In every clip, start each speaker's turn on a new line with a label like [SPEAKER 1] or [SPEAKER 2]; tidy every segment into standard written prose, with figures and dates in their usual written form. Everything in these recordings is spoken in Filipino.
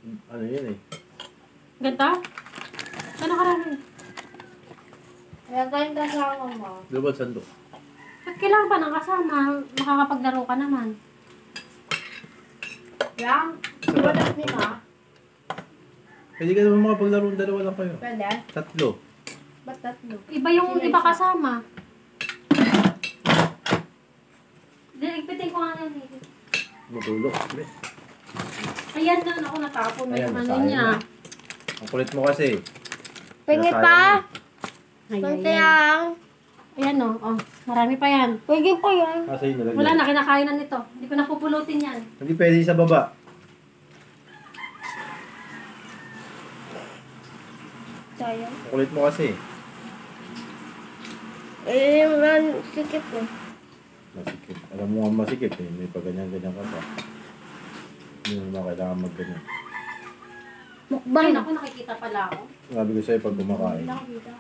[SPEAKER 1] Ano yun eh?
[SPEAKER 2] Ganto? Ano karami?
[SPEAKER 3] Kaya tayong kasama mo.
[SPEAKER 1] Dalawang sandok.
[SPEAKER 2] Ba't kailangan pa ng kasama? Makakapaglaro ka naman.
[SPEAKER 3] Yang? Walang lima.
[SPEAKER 1] Pwede ka naman makapaglaro ng dalawa lang kayo.
[SPEAKER 3] Pwede?
[SPEAKER 1] Tatlo.
[SPEAKER 3] Ba't tatlo?
[SPEAKER 2] Iba yung iba kasama. Diligpitin ko nga yan eh.
[SPEAKER 1] Matulog.
[SPEAKER 2] Ayan na, ako natapon na
[SPEAKER 1] Ayan,
[SPEAKER 2] yung ano
[SPEAKER 1] nasayang
[SPEAKER 2] niya.
[SPEAKER 1] na. Ang kulit mo kasi.
[SPEAKER 3] Pingi
[SPEAKER 1] Nasayang
[SPEAKER 3] pa?
[SPEAKER 2] Ay,
[SPEAKER 3] Kunti
[SPEAKER 2] ay, ay.
[SPEAKER 3] lang.
[SPEAKER 2] Ayan o, oh, marami pa yan.
[SPEAKER 3] Pwede pa yan.
[SPEAKER 1] Nasa yun nalagyan.
[SPEAKER 2] Wala na, kinakain na nito. Hindi ko na pupulutin yan.
[SPEAKER 1] Hindi pwede sa baba.
[SPEAKER 3] Sayang.
[SPEAKER 1] Ang kulit mo kasi.
[SPEAKER 3] Eh, man, sikip eh.
[SPEAKER 1] Masikip. Alam mo nga masikip eh. May paganyan-ganyan ka pa. Hindi mo na kailangan magganyan.
[SPEAKER 2] Ay,
[SPEAKER 3] Mukbang.
[SPEAKER 2] naku, nakikita pala ako.
[SPEAKER 1] Sabi ko sa'yo pag kumakain.
[SPEAKER 3] Nakikita.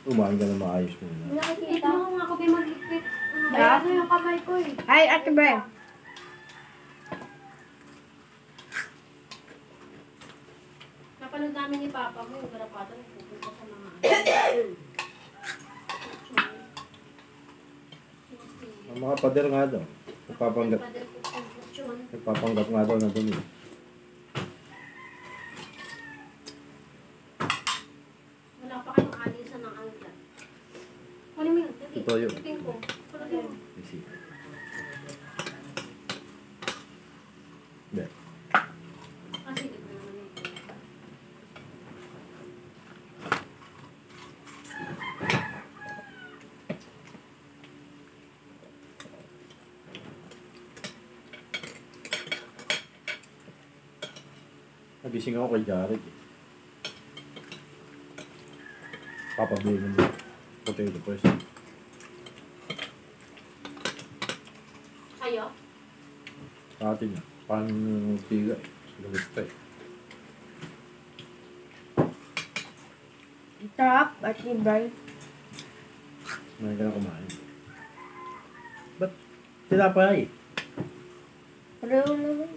[SPEAKER 1] Kumain ka na maayos mo na.
[SPEAKER 2] Ito nga ako bimaglikpit.
[SPEAKER 3] Yeah.
[SPEAKER 2] Ano yung kamay ko eh.
[SPEAKER 3] Ay, Ate Bre.
[SPEAKER 2] Napanood namin ni Papa mo yung garapatan. Pupunta sa mga
[SPEAKER 1] Ang mga pader nga daw. Nagpapanggap. Nagpapanggap nga daw na dumi.
[SPEAKER 2] Wala pa kayong alisan ng anglat. Ano mo yun?
[SPEAKER 1] Ito yun.
[SPEAKER 2] Tingin ko. Pulutin mo.
[SPEAKER 1] Isi. Hindi.
[SPEAKER 2] Kasi hindi ko naman yun.
[SPEAKER 1] Nagising ako kay Jared eh. Papabili mo. Potato first.
[SPEAKER 2] Kayo?
[SPEAKER 1] Sa atin yan. Paano yung tiga eh. Galit pa eh.
[SPEAKER 3] Sarap, Ate Bre.
[SPEAKER 1] Ngayon ka na kumain. Ba't tinapay?
[SPEAKER 3] Pareho naman.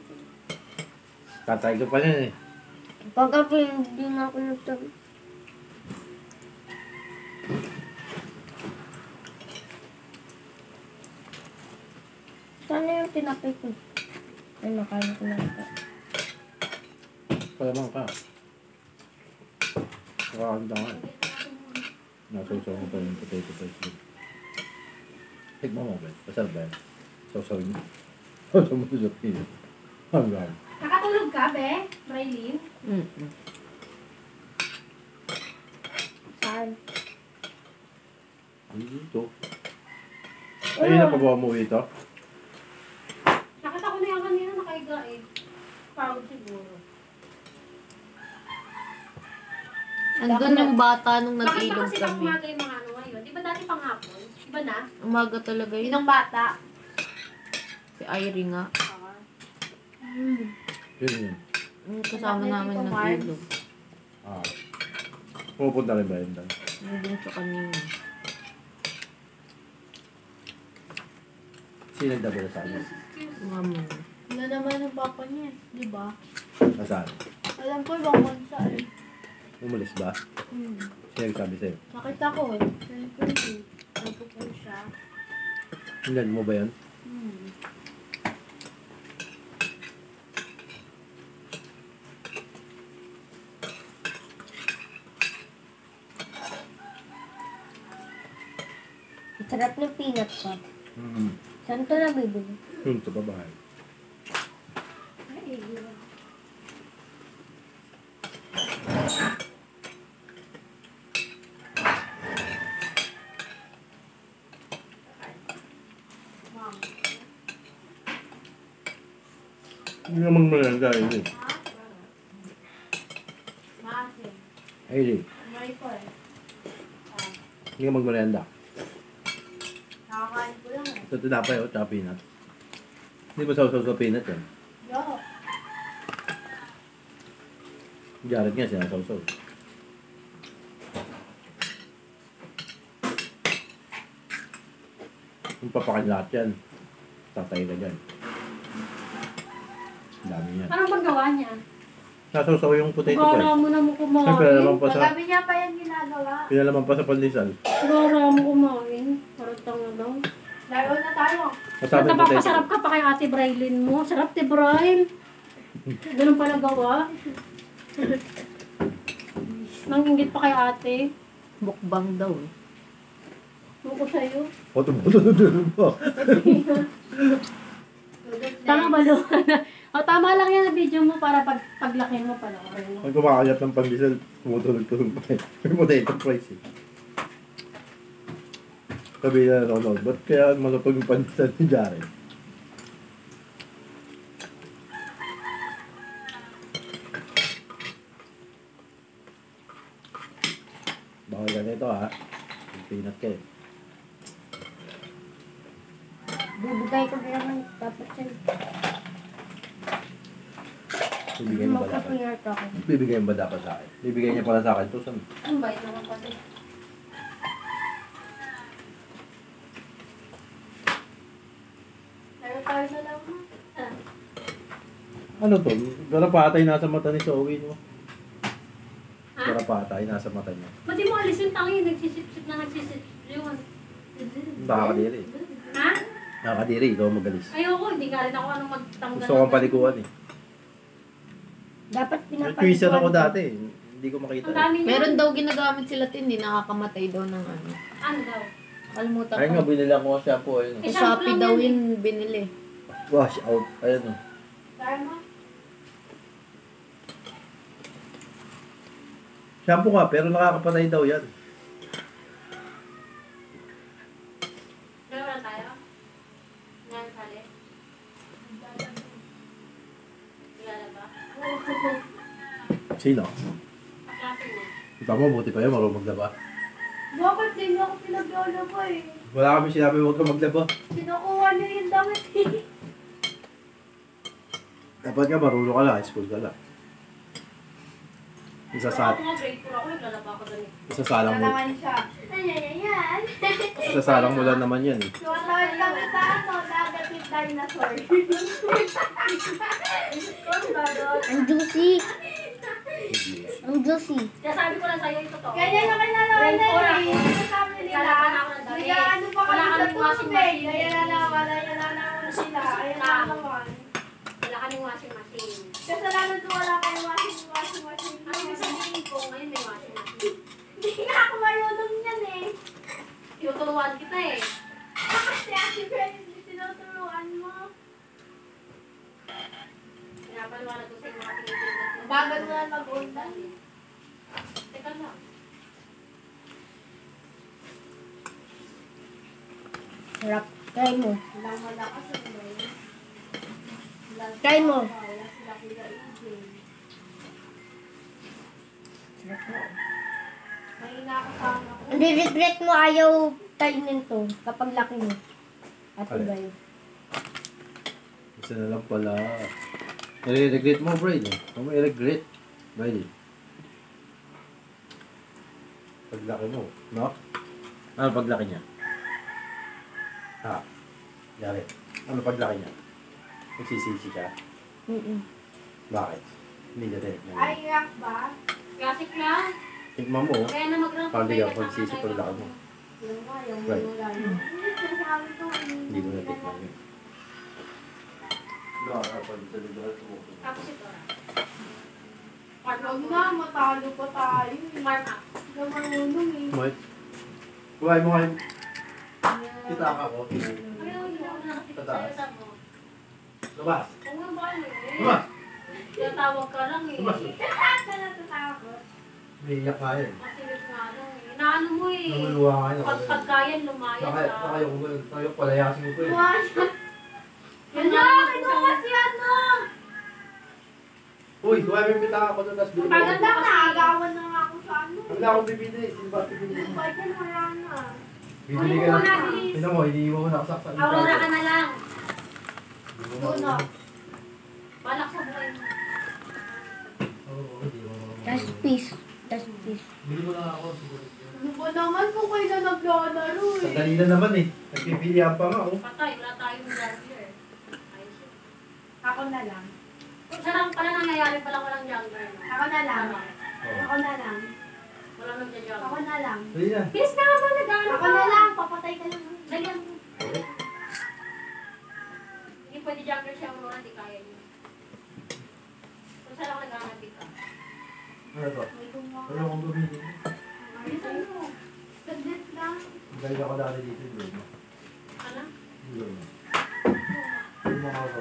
[SPEAKER 1] Tatay ko pa yan eh.
[SPEAKER 3] Pagkapi, hindi na ako nagsabi. Sana yung tinapay ko? Ay, nakain ko na ito.
[SPEAKER 1] Palamang ka. Nakakanda nga eh. Nasawsaw mo pa yung potato first. Tignan mo ba? Masarap ba yan? Sawsawin mo. Sawsaw mo sa pino. Hanggang.
[SPEAKER 2] Nakatulog ka, be? Braylin?
[SPEAKER 3] Saan?
[SPEAKER 1] Ano dito? Ayun na pagawa mo ito?
[SPEAKER 2] Nakita ko na yung kanina nakaiga eh. Pagod siguro.
[SPEAKER 4] Andun yung bata nung
[SPEAKER 2] Bakit ba
[SPEAKER 4] nag-ilog
[SPEAKER 2] kasi
[SPEAKER 4] kami.
[SPEAKER 2] umaga yung mga ano ngayon? Di ba dati panghapon? Iba na?
[SPEAKER 4] Umaga talaga yun.
[SPEAKER 2] Inong bata.
[SPEAKER 4] Si Irene nga.
[SPEAKER 1] Yun yun.
[SPEAKER 4] Yung kasama namin
[SPEAKER 3] Tito
[SPEAKER 4] nag-ilog.
[SPEAKER 1] Ah. Pupunta rin ba yun doon?
[SPEAKER 4] Nandun siya kanina.
[SPEAKER 1] Sino nagdabala sa amin?
[SPEAKER 4] Mama.
[SPEAKER 3] Ano naman ang papa niya, di ba?
[SPEAKER 1] Nasaan?
[SPEAKER 3] Alam ko ibang bansa eh.
[SPEAKER 1] Umalis ba? Sino nagsabi sa'yo?
[SPEAKER 3] Nakita ko eh. Sabi ko siya.
[SPEAKER 1] Hinad mo ba yun?
[SPEAKER 3] Sarap ng peanut ko. Saan ito nabibili?
[SPEAKER 1] Yun, ito ba bahay? Hindi naman malanda yun eh. Ay, hindi ka magmalenda.
[SPEAKER 3] Nakakain ko lang eh.
[SPEAKER 1] Ito tinapay o, tsaka peanut. Hindi ba sausaw sa peanut yan?
[SPEAKER 3] Yo.
[SPEAKER 1] Jared nga sinasawsaw. Kung papakin lahat yan, tatay ka dyan. Dami yan.
[SPEAKER 2] Anong paggawa niya?
[SPEAKER 1] Nasawsaw yung potato
[SPEAKER 2] Gara
[SPEAKER 1] fries.
[SPEAKER 2] mo na mo
[SPEAKER 1] Siyempre, alam
[SPEAKER 2] kumain.
[SPEAKER 1] pa sa...
[SPEAKER 3] Magabi niya pa yan ginagawa.
[SPEAKER 1] Pinalaman pa sa pandesal.
[SPEAKER 2] Gara mo kumain. Parang tanga lang.
[SPEAKER 3] Laro na tayo.
[SPEAKER 1] Masabi
[SPEAKER 2] Ba't
[SPEAKER 1] potato.
[SPEAKER 2] napapasarap ka pa kay Ate Brailin mo? Sarap, Te Brail. Ganun pala gawa. Nanginggit pa kay ate.
[SPEAKER 4] Mukbang daw eh.
[SPEAKER 2] Buko sa'yo.
[SPEAKER 1] Puto-puto mo.
[SPEAKER 2] Tama ba, Luana? O, tama lang yan ang video mo para paglaki mo pala.
[SPEAKER 1] Pag kumakayat ng pandesal, tumutulog-tulog pa eh. May potato fries eh. Sabi na Ronald, ba't kaya malapag yung pandesal ni Jaren? Baka ganito ha. Yung peanut ka eh.
[SPEAKER 3] Bibigay ko na naman dapat siya.
[SPEAKER 1] Bibigay niya ba dapat?
[SPEAKER 3] Magpapingat ako.
[SPEAKER 1] Bibigay ba dapat sa akin? Bibigay niya pala sa akin to. Saan?
[SPEAKER 2] Ang bait naman pati.
[SPEAKER 3] Laro tayo na lang.
[SPEAKER 1] Ano to? Garapatay nasa mata ni Zoe, no?
[SPEAKER 2] Ha?
[SPEAKER 1] Garapatay nasa mata niya.
[SPEAKER 2] Ba't di mo alisin tangi? Nagsisip-sip na nagsisip yun.
[SPEAKER 1] Nakakadiri.
[SPEAKER 2] Ha?
[SPEAKER 1] Nakakadiri, ikaw magalis.
[SPEAKER 2] Ayoko, hindi nga rin ako anong magtanggal.
[SPEAKER 1] Gusto kong palikuan eh.
[SPEAKER 3] Dapat
[SPEAKER 1] May
[SPEAKER 3] pinapalikuan.
[SPEAKER 1] twister ako dati. Hindi ko makita.
[SPEAKER 2] Ang dami niya.
[SPEAKER 4] Meron daw ginagamit sila hindi nakakamatay daw ng ano.
[SPEAKER 2] Ano daw?
[SPEAKER 4] Kalimutan
[SPEAKER 1] Ayun
[SPEAKER 4] ko.
[SPEAKER 1] nga, binila ko shampoo. Ayun.
[SPEAKER 2] Eh,
[SPEAKER 4] Sa Shopee
[SPEAKER 2] shampoo
[SPEAKER 4] daw
[SPEAKER 2] lang yan
[SPEAKER 4] yun binili.
[SPEAKER 1] Wash out. Ayun o.
[SPEAKER 3] Tama.
[SPEAKER 1] Shampoo nga, pero nakakapatay daw yan.
[SPEAKER 2] Gano'n na tayo? Ngayon sali? Ilalaba?
[SPEAKER 1] Sino?
[SPEAKER 2] Klase mo.
[SPEAKER 1] Ito mo, buti pa yun, marunong maglaba.
[SPEAKER 3] Bakit din ako pinaglolaba eh?
[SPEAKER 1] Wala kami sinabi, huwag ka maglaba.
[SPEAKER 3] Kinukuha niyo yung damit eh.
[SPEAKER 1] Dapat nga, marunong ka lang, high school ka lang.
[SPEAKER 2] Ako nga grade 4 ako, naglalaba ako doon.
[SPEAKER 1] Isasalang mo,
[SPEAKER 3] naman siya. Ayan.
[SPEAKER 1] isasalang mo lang naman yan eh.
[SPEAKER 3] Tumatawag kami sa ano, negative dinosaur. Ang juicy. Ang juicy.
[SPEAKER 2] Kaya sabi ko lang sa'yo yung totoo.
[SPEAKER 3] Ganyan naman na naman
[SPEAKER 2] Grade
[SPEAKER 3] na
[SPEAKER 2] 4 ako.
[SPEAKER 3] eh. Sabi nila,
[SPEAKER 2] Lalaban ako ng damit.
[SPEAKER 3] ano pa
[SPEAKER 2] Wala
[SPEAKER 3] kami sa
[SPEAKER 2] kaming washing
[SPEAKER 3] tubig.
[SPEAKER 2] machine.
[SPEAKER 3] Ayan na naman sila. Ayan na naman.
[SPEAKER 2] Wala kaming washing machine.
[SPEAKER 3] Kasalanan ko wala kayong washing machine.
[SPEAKER 2] Ano yung sabihin ko, ngayon may washing machine.
[SPEAKER 3] Hindi nga ako marunong yan eh.
[SPEAKER 2] Tinuturuan kita eh.
[SPEAKER 3] Kasi Ate Fred, tinuturuan mo.
[SPEAKER 2] Pinapaliwanag ko sa inyo mga tinitinda.
[SPEAKER 3] Bagal mo na mag-undan.
[SPEAKER 2] Teka lang.
[SPEAKER 3] Harap. Try mo. Walang malakas ang bayan. Try mo. Wala sila kuya Ijay. May nakasama ko. Hindi regret mo ayaw kainin to kapag laki mo. Ate
[SPEAKER 1] Alin?
[SPEAKER 3] Bayo.
[SPEAKER 1] Isa na lang pala. Nire-regret mo, Brady. Huwag mo i-regret. Brady. Paglaki mo, no? Ano paglaki niya? Ha? Jared. Ano paglaki niya? Nagsisisi ka? Bakit? Hindi ka din.
[SPEAKER 3] Ay, yak ba?
[SPEAKER 2] Classic lang.
[SPEAKER 1] Tikman mo.
[SPEAKER 2] Kaya na mag-rank
[SPEAKER 1] Parang di ka pagsisi paglaki mo.
[SPEAKER 3] Yung nga, yung
[SPEAKER 1] Right.
[SPEAKER 3] wala yun. Sinasabi ko,
[SPEAKER 1] Hindi mo natikman yun.
[SPEAKER 2] Tapos ito.
[SPEAKER 3] Wag na, matalo pa tayo.
[SPEAKER 2] Mark up.
[SPEAKER 3] Hindi marunong eh.
[SPEAKER 1] Mike. Kuhay mo kayo. Kita ka ko.
[SPEAKER 2] Ayaw, hindi ako nakasisalita mo.
[SPEAKER 1] Lumas.
[SPEAKER 2] Kung nga ba eh.
[SPEAKER 1] Lumas.
[SPEAKER 2] Tinatawag ka lang eh.
[SPEAKER 1] Lumas.
[SPEAKER 3] Saan ka natatakot?
[SPEAKER 1] May iyak ka yun.
[SPEAKER 2] Masilip nga lang eh. Inaano mo eh.
[SPEAKER 1] Namuluha ka yun.
[SPEAKER 2] Pagkayan, lumayas ah.
[SPEAKER 1] Tayo palayasin ko eh.
[SPEAKER 2] Yan
[SPEAKER 3] Hala,
[SPEAKER 2] lang.
[SPEAKER 3] kinuha si ano!
[SPEAKER 1] Uy, kuhay mo yung pitaka ko doon. Tapos bili mo.
[SPEAKER 2] Paganda
[SPEAKER 3] Ganda na, agawan na nga ako sa ano.
[SPEAKER 1] Wala akong bibili. Sino ba bibili?
[SPEAKER 3] Bakit yan wala na?
[SPEAKER 1] Bibili ka lang. Tignan mo, iniiwan mo nakasaksak.
[SPEAKER 2] Aurora ka na lang.
[SPEAKER 3] Doon na.
[SPEAKER 2] Balak sa buhay mo.
[SPEAKER 1] Oo, hindi mo.
[SPEAKER 3] That's peace. That's peace.
[SPEAKER 1] Bili mo lang ako. Siguro.
[SPEAKER 3] Ano ba naman kung kayo na naglalaro eh?
[SPEAKER 1] Sandali na naman eh. Nagpipilihan pa nga oh.
[SPEAKER 2] Patay, wala tayong driver. Ayos yun.
[SPEAKER 3] Ako na lang.
[SPEAKER 2] Sarang pala nangyayari palang walang younger.
[SPEAKER 3] Ako na lang.
[SPEAKER 1] Oh.
[SPEAKER 3] Ako na lang.
[SPEAKER 2] Walang
[SPEAKER 3] Ako
[SPEAKER 2] nagja-younger.
[SPEAKER 3] na lang.
[SPEAKER 1] Dali na.
[SPEAKER 2] Bilis na nga ba nag-ano
[SPEAKER 3] Ako na lang. Papatay ka lang.
[SPEAKER 2] Lagyan mo. Hindi pwede younger siya muna, hindi kaya niya. Kung saan lang nag-hanapit ka.
[SPEAKER 1] Ano to?
[SPEAKER 3] May gumawa.
[SPEAKER 1] Wala akong gamitin.
[SPEAKER 3] Bilisan mo. Saglit lang.
[SPEAKER 1] Galing ako dati dito. Hindi mo.
[SPEAKER 2] Ano?
[SPEAKER 1] Hindi mo. Hindi mo ako.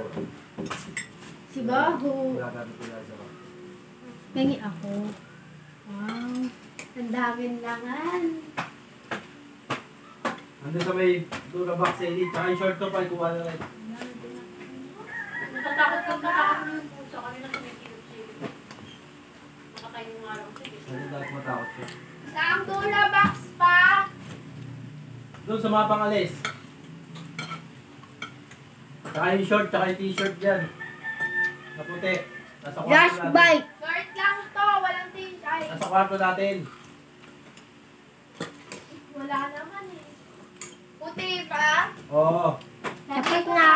[SPEAKER 3] Si Baho.
[SPEAKER 1] Wala natin ko lang sa mga.
[SPEAKER 3] Nangi ako. Wow. Ang daming langan.
[SPEAKER 1] Nandun sa may Dura box edit. Tsaka yung short ko pa. Kuha na rin.
[SPEAKER 2] Natatakot na yung puso. Kami na sumisilip-silip. Nakakain mo nga lang. Sige.
[SPEAKER 1] Nandun dahil matakot ko.
[SPEAKER 3] Saan Dula box pa?
[SPEAKER 1] Doon sa mga pangalis. Tsaka yung short, tsaka yung t-shirt dyan. Na puti. Nasa kwarto
[SPEAKER 3] Dash
[SPEAKER 1] natin.
[SPEAKER 3] bike. Short lang to. Walang t-shirt.
[SPEAKER 1] Nasa kwarto natin.
[SPEAKER 3] Wala naman eh. Puti pa?
[SPEAKER 1] Oo.
[SPEAKER 3] Tapos na.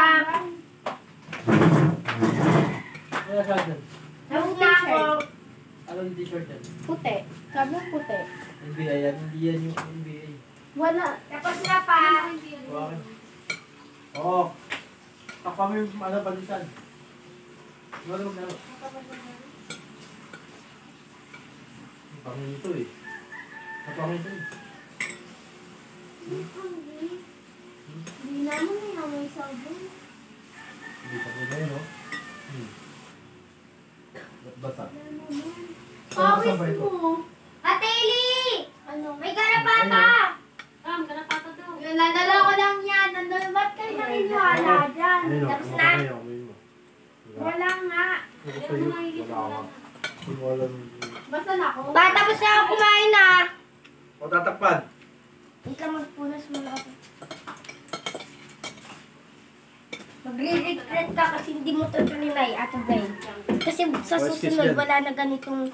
[SPEAKER 1] Ano sa dyan?
[SPEAKER 3] Tapos na ako.
[SPEAKER 1] Ano yung t-shirt yan?
[SPEAKER 3] Puti. Sabi mo puti.
[SPEAKER 1] NBA yan. Hindi yan yung NBA.
[SPEAKER 3] Wala. Tapos na pa.
[SPEAKER 1] Bakit? Oo. Takpa mo yung ano, balisan. Ano na? Ang pangin ito eh. Ang pangin ito eh.
[SPEAKER 3] Hindi naman may sabon.
[SPEAKER 1] Hindi pa po na yun, no? Bata.
[SPEAKER 3] Pawis mo. Ate Eli! Ano? May garapata!
[SPEAKER 2] Ganapata daw.
[SPEAKER 3] Nadala ko lang yan. Nandun, ba't kayo naniniwala dyan? Tapos na. Wala nga. Basta na ako.
[SPEAKER 5] Tapos na ako kumain na.
[SPEAKER 1] O tatakpan.
[SPEAKER 5] Wait lang, magpunas muna ako. Magre-regret ka kasi hindi mo to tulinay, Ate Bray. Kasi sa
[SPEAKER 1] Oh, excuse
[SPEAKER 5] susunod,
[SPEAKER 1] yan.
[SPEAKER 5] wala na ganitong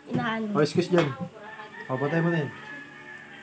[SPEAKER 5] inaano.
[SPEAKER 1] O, excuse dyan. O, patay mo na yun.